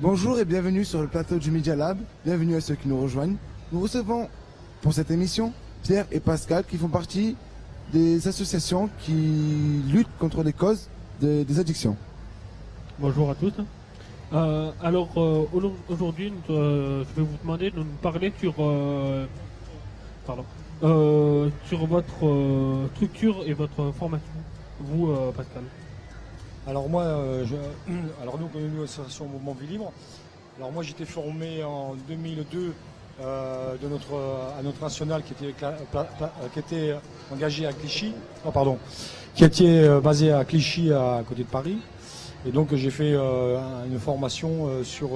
Bonjour et bienvenue sur le plateau du Media Lab. Bienvenue à ceux qui nous rejoignent. Nous recevons pour cette émission Pierre et Pascal qui font partie des associations qui luttent contre les causes des addictions. Bonjour à tous. Aujourd'hui, je vais vous demander de nous parler sur votre structure et votre formation. Vous, Pascal. Alors moi, nous, l'association Mouvement Vie Libre. Alors moi, j'étais formé en 2002 à notre national qui était engagé à Clichy, qui était basé à Clichy à côté de Paris. Et donc j'ai fait une formation sur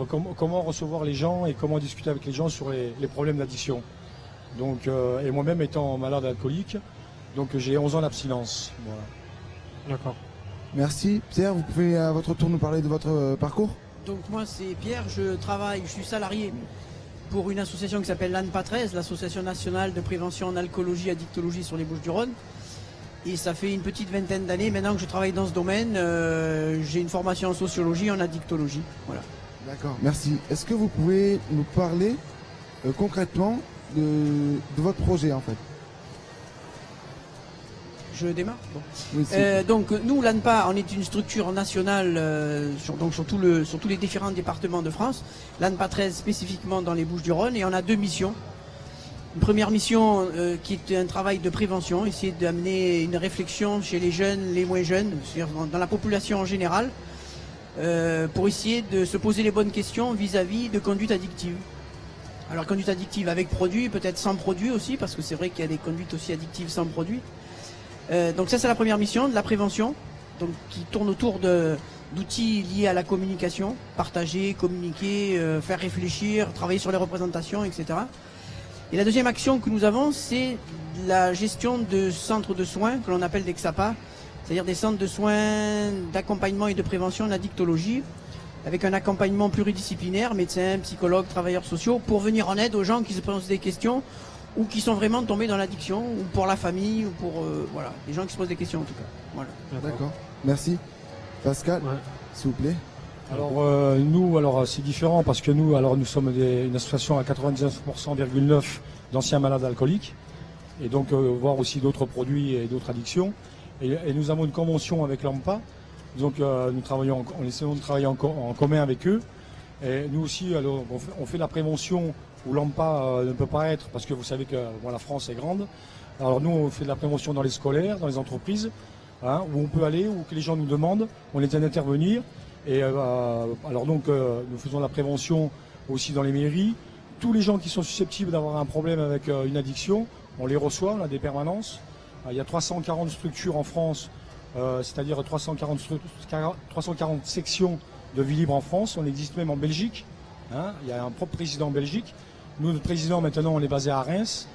comment recevoir les gens et comment discuter avec les gens sur les problèmes d'addiction. Donc et moi-même étant malade alcoolique, donc j'ai 11 ans d'abstinence. Voilà. D'accord. Merci. Pierre, vous pouvez à votre tour nous parler de votre parcours? Donc moi c'est Pierre, je suis salarié pour une association qui s'appelle l'ANPA13, l'Association nationale de prévention en alcoolologie et addictologie sur les Bouches-du-Rhône. Et ça fait une petite vingtaine d'années maintenant que je travaille dans ce domaine. J'ai une formation en sociologie et en addictologie. Voilà. D'accord, merci. Est-ce que vous pouvez nous parler concrètement de votre projet en fait? Je démarre. Bon. Oui, donc nous, l'ANPA, on est une structure nationale sur tous les différents départements de France. L'ANPA 13 spécifiquement dans les Bouches-du-Rhône, et on a deux missions. Une première mission qui est un travail de prévention, essayer d'amener une réflexion chez les jeunes, les moins jeunes, dans la population en général, pour essayer de se poser les bonnes questions vis-à-vis de conduite addictive. Alors conduite addictive avec produit, peut-être sans produit aussi, parce que c'est vrai qu'il y a des conduites aussi addictives sans produit. Donc ça c'est la première mission, de la prévention, donc qui tourne autour d'outils liés à la communication, partager, communiquer, faire réfléchir, travailler sur les représentations, etc. Et la deuxième action que nous avons, c'est la gestion de centres de soins que l'on appelle des XAPA, c'est-à-dire des centres de soins d'accompagnement et de prévention en addictologie, avec un accompagnement pluridisciplinaire, médecins, psychologues, travailleurs sociaux, pour venir en aide aux gens qui se posent des questions ou qui sont vraiment tombés dans l'addiction, ou pour la famille, ou pour voilà, les gens qui se posent des questions en tout cas. Voilà. D'accord, merci. Pascal, s'il vous plaît. Alors c'est différent parce que nous sommes une association à 99,9% d'anciens malades alcooliques, et donc voire aussi d'autres produits et d'autres addictions. Et nous avons une convention avec l'ANPA, donc nous essayons de travailler en commun avec eux. Et nous aussi, alors, on fait de la prévention où l'ANPA ne peut pas être, parce que vous savez que la France est grande. Alors nous, on fait de la prévention dans les scolaires, dans les entreprises, où on peut aller, où que les gens nous demandent, on les aide à intervenir. Et nous faisons la prévention aussi dans les mairies. Tous les gens qui sont susceptibles d'avoir un problème avec une addiction, on les reçoit, on a des permanences. Il y a 340 structures en France, c'est-à-dire 340 sections de Vie Libre en France. On existe même en Belgique. Il y a un propre président en Belgique. Nous, notre président, maintenant, on est basé à Reims.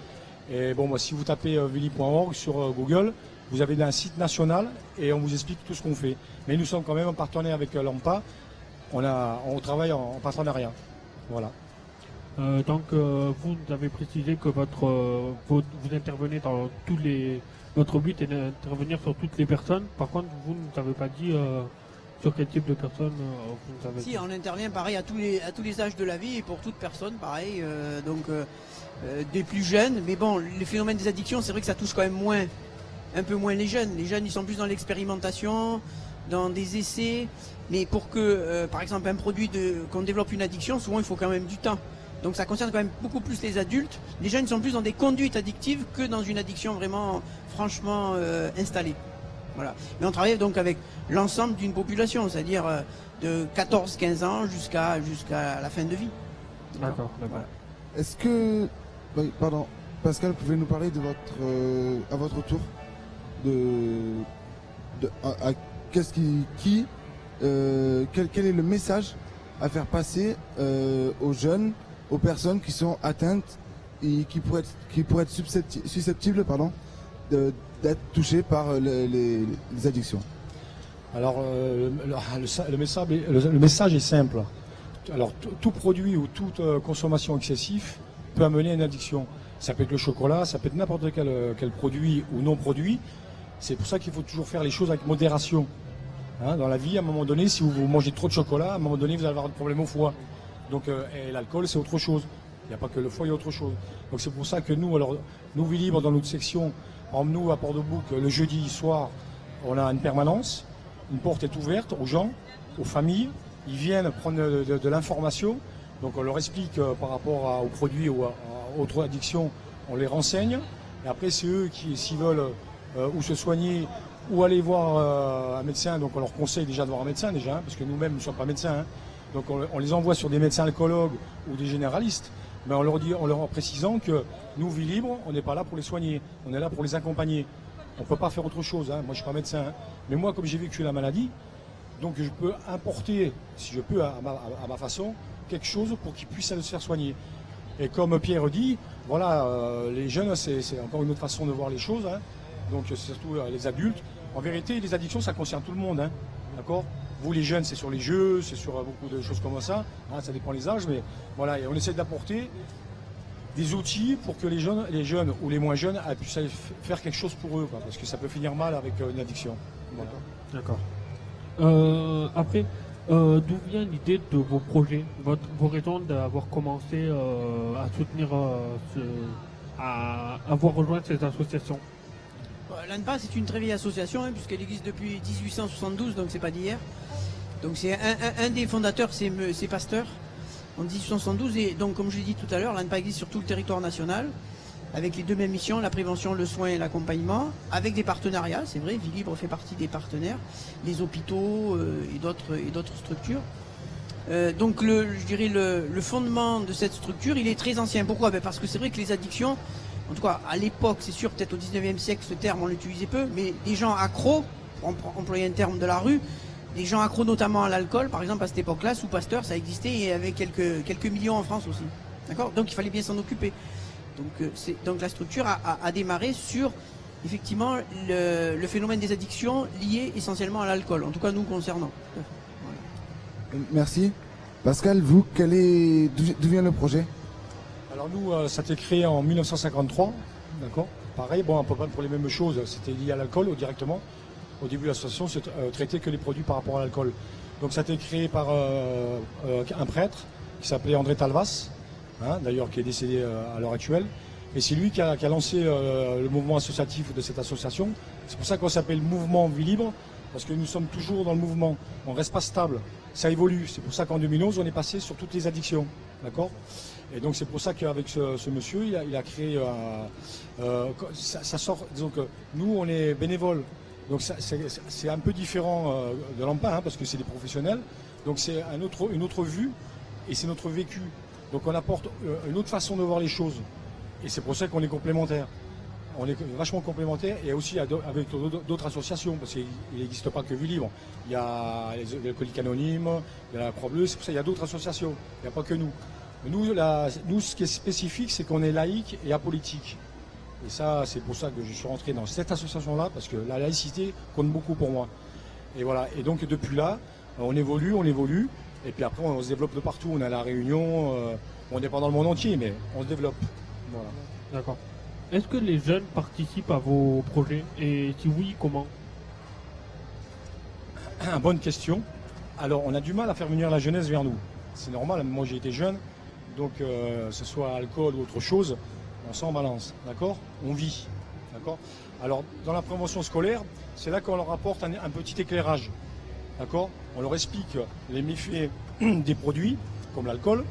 Et bon, si vous tapez vili.org sur Google, vous avez un site national et on vous explique tout ce qu'on fait. Mais nous sommes quand même en partenaire avec l'ANPA. On travaille en partenariat. Voilà. Vous avez précisé que vous intervenez dans votre but est d'intervenir sur toutes les personnes. Par contre, vous ne nous avez pas dit sur quel type de personnes vous avez... Si, on intervient pareil à tous les âges de la vie et pour toute personne, pareil. Des plus jeunes. Mais bon, les phénomènes des addictions, c'est vrai que ça touche quand même un peu moins les jeunes. Les jeunes, ils sont plus dans l'expérimentation, dans des essais. Mais pour que, par exemple, un produit qu'on développe une addiction, souvent il faut quand même du temps. Donc ça concerne quand même beaucoup plus les adultes. Les jeunes sont plus dans des conduites addictives que dans une addiction vraiment, franchement, installée. Voilà. Mais on travaille donc avec l'ensemble d'une population, c'est-à-dire de 14-15 ans jusqu'à la fin de vie. D'accord. Voilà. Est-ce que... Oui, pardon. Pascal, pouvez-vous nous parler de à votre tour quel est le message à faire passer aux jeunes, aux personnes qui sont atteintes et qui pourraient être susceptibles d'être touchées par les addictions? Alors le message est simple. Alors tout produit ou toute consommation excessive peut amener à une addiction. Ça peut être le chocolat, ça peut être n'importe quel produit ou non produit. C'est pour ça qu'il faut toujours faire les choses avec modération. Dans la vie, à un moment donné, si vous mangez trop de chocolat, à un moment donné, vous allez avoir des problèmes au foie. Donc, et l'alcool, c'est autre chose. Il n'y a pas que le foie, il y a autre chose. Donc c'est pour ça que nous, Vie Libre, dans notre section, nous, à Port-de-Bouc, le jeudi soir, on a une permanence. Une porte est ouverte aux gens, aux familles. Ils viennent prendre de l'information. Donc on leur explique par rapport aux produits ou à autres addictions, on les renseigne. Et après, c'est eux qui, s'ils veulent ou se soigner ou aller voir un médecin, donc on leur conseille déjà de voir un médecin déjà, parce que nous-mêmes ne sommes pas médecins. Donc on les envoie sur des médecins alcoologues ou des généralistes. Mais on leur dit, en leur précisant que nous, Vie Libre, on n'est pas là pour les soigner, on est là pour les accompagner. On ne peut pas faire autre chose. Moi, je ne suis pas médecin. Mais moi, comme j'ai vécu la maladie, donc je peux importer, si je peux, à ma façon, quelque chose pour qu'ils puissent se faire soigner. Et comme Pierre dit, voilà, les jeunes, c'est encore une autre façon de voir les choses. Donc c'est surtout les adultes. En vérité, les addictions, ça concerne tout le monde. D'accord ? Vous, les jeunes, c'est sur les jeux, c'est sur beaucoup de choses comme ça. Ça dépend des âges, mais voilà, et on essaie d'apporter des outils pour que les jeunes ou les moins jeunes puissent faire quelque chose pour eux, parce que ça peut finir mal avec une addiction. Voilà. D'accord. Après, d'où vient l'idée de vos projets, vos raisons d'avoir commencé à soutenir, à avoir rejoint ces associations? L'ANPA, c'est une très vieille association, puisqu'elle existe depuis 1872, donc c'est pas d'hier. Donc c'est un des fondateurs, c'est Pasteur, en 1872. Et donc, comme je l'ai dit tout à l'heure, l'ANPA existe sur tout le territoire national, avec les deux mêmes missions, la prévention, le soin et l'accompagnement, avec des partenariats, c'est vrai, Vie Libre fait partie des partenaires, les hôpitaux et d'autres structures. Donc je dirais le fondement de cette structure, il est très ancien. Pourquoi ? Parce que c'est vrai que les addictions, en tout cas à l'époque, c'est sûr, peut-être au 19e siècle, ce terme on l'utilisait peu, mais des gens accros, on employait un terme de la rue, des gens accros notamment à l'alcool, par exemple à cette époque-là, sous Pasteur, ça existait et il y avait quelques millions en France aussi. D'accord ? Donc il fallait bien s'en occuper. Donc la structure a démarré sur effectivement le phénomène des addictions liées essentiellement à l'alcool, en tout cas nous concernant. Voilà. Merci. Pascal, vous, d'où vient le projet ? Alors nous, ça a été créé en 1953, d'accord ? Pareil, à peu près pour les mêmes choses, c'était lié à l'alcool directement. Au début, l'association se traitait que les produits par rapport à l'alcool. Donc ça a été créé par un prêtre qui s'appelait André Talvas, d'ailleurs qui est décédé à l'heure actuelle. Et c'est lui qui a lancé le mouvement associatif de cette association. C'est pour ça qu'on s'appelle Mouvement Vie Libre, parce que nous sommes toujours dans le mouvement. On ne reste pas stable, ça évolue. C'est pour ça qu'en 2011, on est passé sur toutes les addictions. D'accord ? Et donc c'est pour ça qu'avec ce monsieur, il a créé... ça sort, disons que nous, on est bénévoles. Donc c'est un peu différent de l'ANPA, parce que c'est des professionnels. Donc c'est une autre vue et c'est notre vécu. Donc on apporte une autre façon de voir les choses. Et c'est pour ça qu'on est complémentaires. On est vachement complémentaires et aussi avec d'autres associations, parce qu'il n'existe pas que Vie Libre. Il y a les Alcooliques Anonymes, il y a la Croix-Bleue, c'est pour ça qu'il y a d'autres associations. Il n'y a pas que nous. Nous, ce qui est spécifique, c'est qu'on est laïque et apolitique. Et ça, c'est pour ça que je suis rentré dans cette association-là, parce que la laïcité compte beaucoup pour moi. Et voilà. Et donc depuis là, on évolue. Et puis après, on se développe de partout. On est à La Réunion, on n'est pas dans le monde entier, mais on se développe. Voilà. D'accord. Est-ce que les jeunes participent à vos projets? Et si oui, comment? Bonne question. Alors, on a du mal à faire venir la jeunesse vers nous. C'est normal, moi j'ai été jeune, donc que ce soit alcool ou autre chose, on s'en balance, d'accord? On vit, d'accord? Alors, dans la prévention scolaire, c'est là qu'on leur apporte un petit éclairage, d'accord? On leur explique les méfaits des produits, comme l'alcool,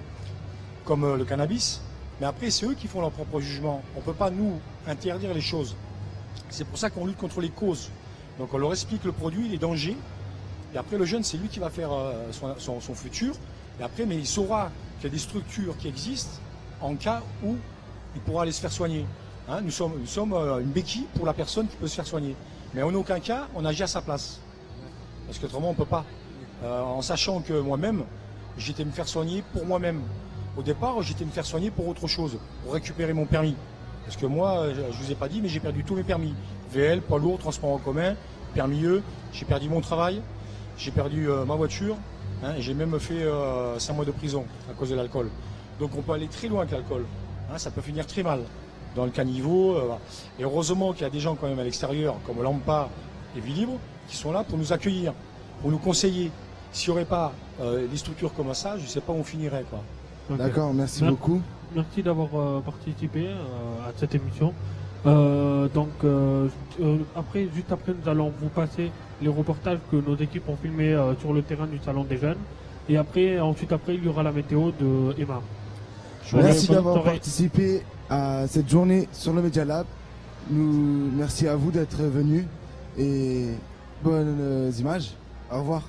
comme le cannabis, mais après, c'est eux qui font leur propre jugement. On ne peut pas, nous, interdire les choses. C'est pour ça qu'on lutte contre les causes. Donc, on leur explique le produit, les dangers, et après, le jeune, c'est lui qui va faire son futur. Et après, mais il saura qu'il y a des structures qui existent en cas où il pourra aller se faire soigner. Nous sommes une béquille pour la personne qui peut se faire soigner. Mais en aucun cas, on agit à sa place. Parce qu'autrement, on ne peut pas. En sachant que moi-même, j'étais me faire soigner pour moi-même. Au départ, j'étais me faire soigner pour autre chose, pour récupérer mon permis. Parce que moi, je ne vous ai pas dit, mais j'ai perdu tous mes permis. VL, poids lourd, transport en commun, permis E, j'ai perdu mon travail, j'ai perdu ma voiture. Et j'ai même fait 5 mois de prison à cause de l'alcool. Donc on peut aller très loin avec l'alcool. Ça peut finir très mal dans le caniveau. Et heureusement qu'il y a des gens quand même à l'extérieur, comme l'ANPA et Vie Libre, qui sont là pour nous accueillir. pour nous conseiller. S'il n'y aurait pas des structures comme ça, je ne sais pas où on finirait, quoi. Ok. D'accord, merci Mer- beaucoup. Merci d'avoir participé à cette émission. Après, juste après, nous allons vous passer les reportages que nos équipes ont filmés sur le terrain du Salon des Jeunes. Et ensuite après, il y aura la météo de Emma. Merci Bonne d'avoir soirée. participé à cette journée sur le Media Lab. Merci à vous d'être venus et bonnes images. Au revoir.